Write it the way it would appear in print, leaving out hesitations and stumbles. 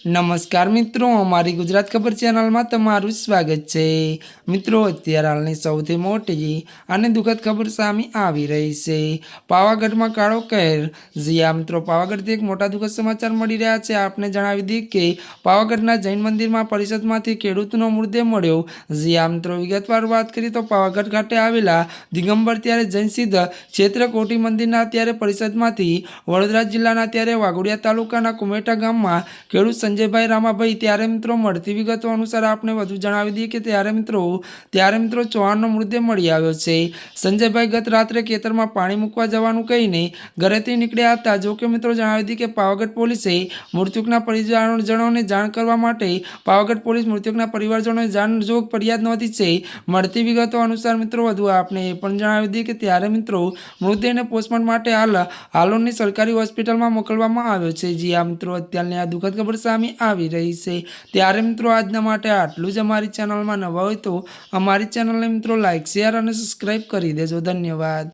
નમસ્કાર મિત્રો, અમારી ગુજરાત ખબર ચેનલમાં તમારું સ્વાગત છે। મિત્રો, અત્યારે હાલની સૌથી મોટી અને દુઃખદ ખબર સામે આવી રહી છે। પાવાગઢમાં કાળો કહેર। જી હા મિત્રો, પાવાગઢથી એક મોટા દુઃખદ સમાચાર મળી રહ્યા છે। આપને જણાવી દઈએ કે પાવાગઢના જૈન મંદિરમાં પરિષદમાંથી ખેડૂતનો મૃતદેહ મળ્યો। જી હા મિત્રો, વિગતવાર વાત કરીએ તો પાવાગઢ ખાતે આવેલા દિગંબર ત્યારે જૈન સિદ્ધ ક્ષેત્ર કોટી મંદિરના ત્યારે પરિષદમાંથી વડોદરા જિલ્લાના ત્યારે વાઘોડિયા તાલુકાના કુમેટા ગામમાં ખેડૂત સંજયભાઈ રામાભાઈ ત્યારે મિત્રો મળતી વિગતો અનુસાર આપણે વધુ જણાવી દઈએ કે ત્યારે મિત્રો ચૌહાણનો મૃતદેહ મળી આવ્યો છે। સંજયભાઈ ગત રાત્રે ખેતરમાં પાણી મૂકવા જવાનું કહીને ઘરેથી નીકળ્યા હતા। જો કે મિત્રો જણાવી દઈએ કે પાવાગઢ પોલીસે મૃતકના પરિવારજનોને જાણ કરવા માટે પાવાગઢ પોલીસ મૃતકના પરિવારજનોને જાણ જોગ ફરિયાદ નોંધી છે। મળતી વિગતો અનુસાર મિત્રો વધુ આપણે એ પણ જણાવી દઈએ કે ત્યારે મિત્રો મૃતદેહને પોસ્ટમોર્ટમ માટે હાલોલની સરકારી હોસ્પિટલમાં મોકલવામાં આવ્યો છે। જી આ મિત્રો, અત્યારની આ દુઃખદ ખબર સામે આવી રહી છે। ત્યારે મિત્રો આજના માટે આટલું જ। અમારી ચેનલમાં નવા હોય તો અમારી ચેનલને મિત્રો લાઈક, શેર અને સબસ્ક્રાઈબ કરી દેજો। ધન્યવાદ।